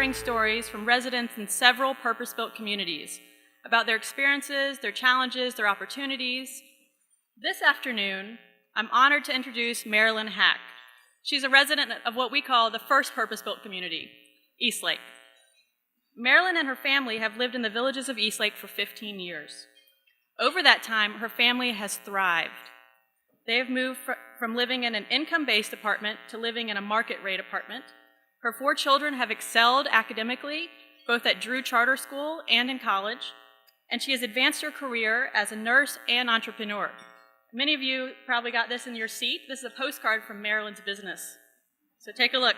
inspiring stories from residents in several purpose-built communities about their experiences, their challenges, their opportunities. This afternoon, I'm honored to introduce Marilyn Hack. She's a resident of what we call the first purpose-built community, Eastlake. Marilyn and her family have lived in the villages of Eastlake for 15 years. Over that time, her family has thrived. They have moved from living in an income-based apartment to living in a market-rate apartment. Her 4 children have excelled academically, both at Drew Charter School and in college, and she has advanced her career as a nurse and entrepreneur. Many of you probably got this in your seat. This is a postcard from Marilyn's business. So take a look.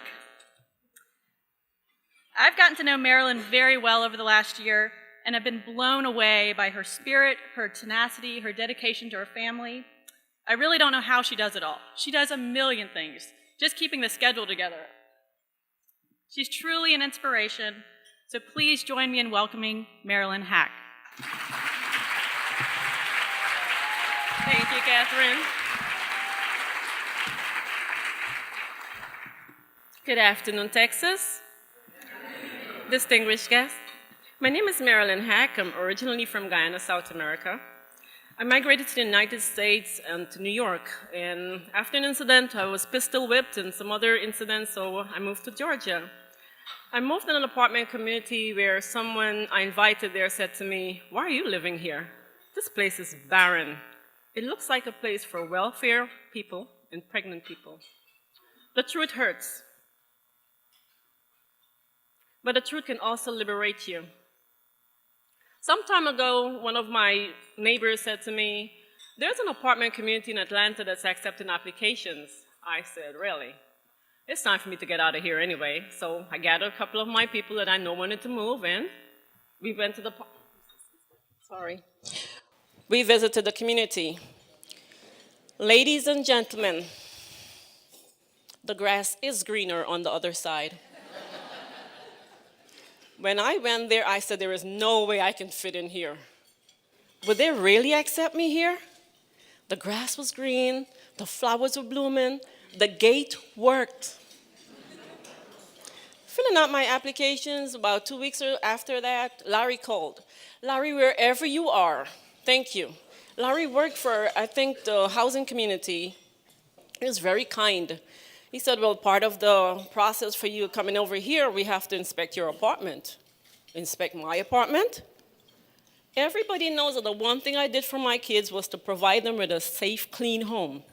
I've gotten to know Marilyn very well over the last year and have been blown away by her spirit, her tenacity, her dedication to her family. I really don't know how she does it all. She does a million things, just keeping the schedule together. She's truly an inspiration, so please join me in welcoming Marilyn Hack. Thank you, Catherine. Good afternoon, Texas. Distinguished guests. My name is Marilyn Hack. I'm originally from Guyana, South America. I migrated to the United States and to New York, and after an incident, I was pistol whipped and some other incidents, so I moved to Georgia. I moved in an apartment community where someone I invited there said to me, "Why are you living here? This place is barren. It looks like a place for welfare people and pregnant people." The truth hurts. But the truth can also liberate you. Some time ago, one of my neighbors said to me, "There's an apartment community in Atlanta that's accepting applications." I said, "Really? It's time for me to get out of here anyway." So I gathered a couple of my people that I know wanted to move, and we went to the, we visited the community. Ladies and gentlemen, the grass is greener on the other side. When I went there, I said, there is no way I can fit in here. Would they really accept me here? The grass was green, the flowers were blooming, the gate worked. Filling out my applications, about 2 weeks after that, Larry called. "Larry, wherever you are, thank you." Larry worked for, I think, the housing community. He was very kind. He said, "Well, part of the process for you coming over here, we have to inspect your apartment." Inspect my apartment? Everybody knows that the one thing I did for my kids was to provide them with a safe, clean home.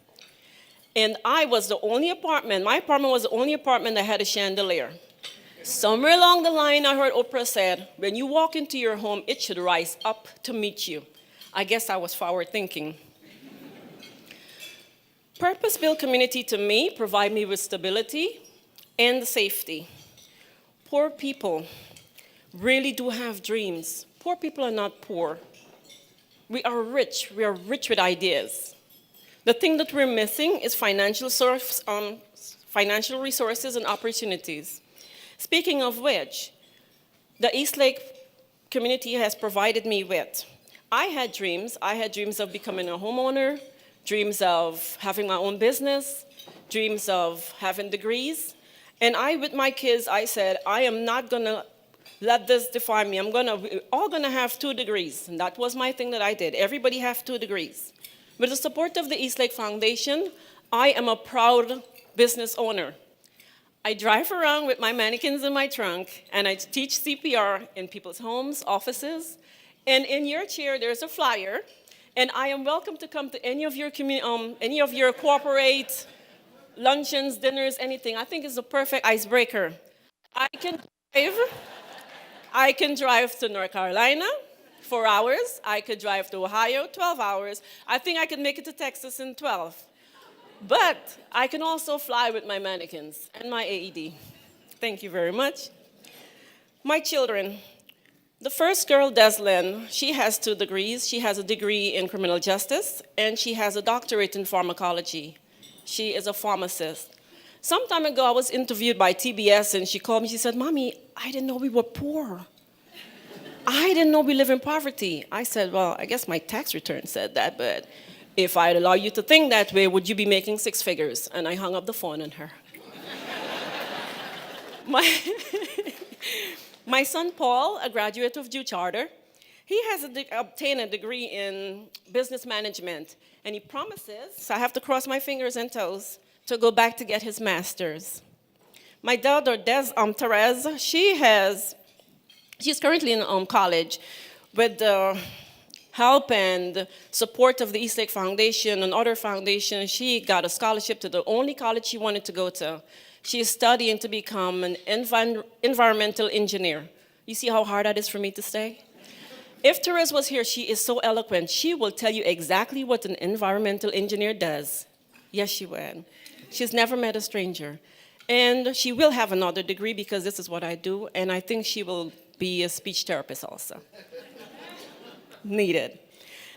And I was the only apartment, my apartment was the only apartment that had a chandelier. Somewhere along the line, I heard Oprah said, "When you walk into your home, it should rise up to meet you." I guess I was forward thinking. Purpose-built community to me provide me with stability and safety. Poor people really do have dreams. Poor people are not poor. We are rich with ideas. The thing that we're missing is financial resources and opportunities. Speaking of which, the Eastlake community has provided me with. I had dreams of becoming a homeowner, dreams of having my own business, dreams of having degrees. And with my kids, I said, I am not gonna let this define me. We're all gonna have 2 degrees. And that was my thing that I did. Everybody have 2 degrees. With the support of the Eastlake Foundation, I am a proud business owner. I drive around with my mannequins in my trunk, and I teach CPR in people's homes, offices, and in your chair there's a flyer, and I am welcome to come to any of your corporate luncheons, dinners, anything. I think it's a perfect icebreaker. I can drive to North Carolina, 4 hours. I could drive to Ohio, 12 hours. I think I could make it to Texas in 12. But I can also fly with my mannequins and my AED. Thank you very much. My children. The first girl, Deslyn, she has 2 degrees. She has a degree in criminal justice, and she has a doctorate in pharmacology. She is a pharmacist. Some time ago, I was interviewed by TBS, and she called me. She said, "Mommy, I didn't know we were poor. I didn't know we live in poverty." I said, "Well, I guess my tax return said that, but if I'd allow you to think that way, would you be making 6 figures?" And I hung up the phone on her. My son Paul, a graduate of Jew Charter, he has obtained a degree in business management, and he promises, so I have to cross my fingers and toes, to go back to get his master's. My daughter, Therese, she's currently in college with the help and support of the Eastlake Foundation and other foundations. She got a scholarship to the only college she wanted to go to. She is studying to become an environmental engineer. You see how hard that is for me to say? If Therese was here, she is so eloquent. She will tell you exactly what an environmental engineer does. Yes, she would. She's never met a stranger. And she will have another degree because this is what I do, and I think she will be a speech therapist also. Needed.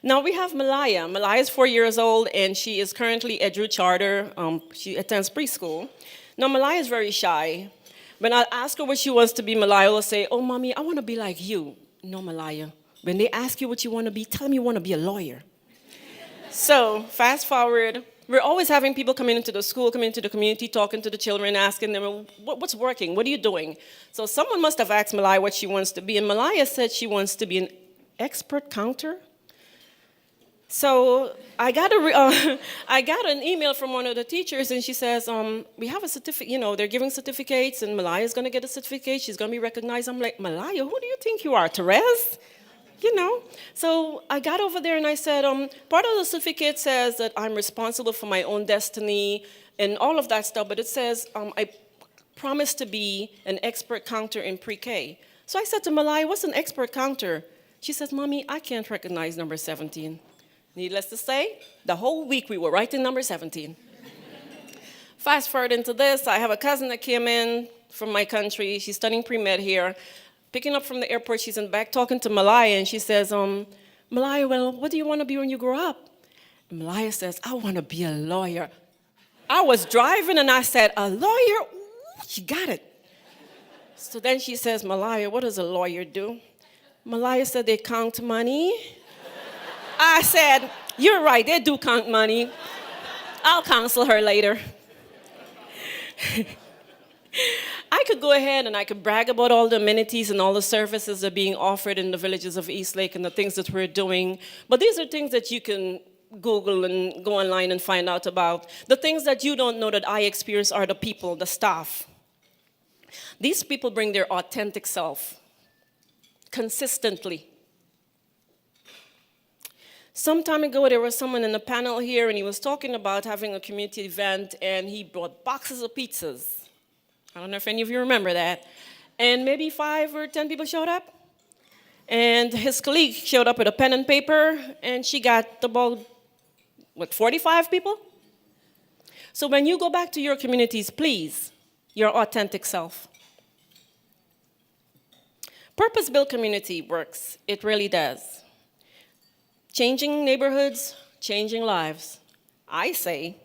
Now we have Malaya. Malaya is 4 years old, and she is currently at Drew Charter. She attends preschool. Now Malaya is very shy. When I ask her what she wants to be, Malaya will say, "Oh, mommy, I want to be like you." No, Malaya. When they ask you what you want to be, tell them you want to be a lawyer. So fast forward. We're always having people coming into the school, coming into the community, talking to the children, asking them, what's working? What are you doing? So someone must have asked Malaya what she wants to be, and Malaya said she wants to be an expert counter. So I got an email from one of the teachers, and she says, we have a certificate, they're giving certificates, and Malaya's going to get a certificate. She's going to be recognized. I'm like, Malaya, who do you think you are, Therese? So I got over there and I said, part of the certificate says that I'm responsible for my own destiny and all of that stuff, but it says I promise to be an expert counter in pre-K. So I said to Malaya, what's an expert counter? She says, Mommy, I can't recognize number 17. Needless to say, the whole week we were writing number 17. Fast forward into this, I have a cousin that came in from my country. She's studying pre-med here. Picking up from the airport, she's in back talking to Malaya, and she says, Malaya, well, what do you want to be when you grow up? And Malaya says, I want to be a lawyer. I was driving, and I said, a lawyer? Ooh, she got it. So then she says, Malaya, what does a lawyer do? Malaya said, they count money. I said, you're right, they do count money. I'll counsel her later. I could go ahead and I could brag about all the amenities and all the services that are being offered in the villages of Eastlake and the things that we're doing. But these are things that you can Google and go online and find out about. The things that you don't know that I experience are the people, the staff. These people bring their authentic self consistently. Some time ago, there was someone in the panel here, and he was talking about having a community event, and he brought boxes of pizzas. I don't know if any of you remember that. And maybe 5 or 10 people showed up. And his colleague showed up with a pen and paper, and she got about, 45 people? So when you go back to your communities, please, your authentic self. Purpose-built community works. It really does. Changing neighborhoods, changing lives. I say,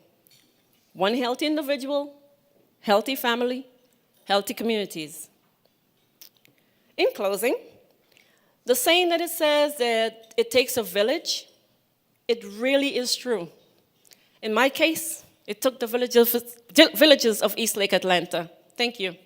one healthy individual, healthy family, healthy communities. In closing, the saying that it says that it takes a village, it really is true. In my case, it took the villages of Eastlake, Atlanta. Thank you.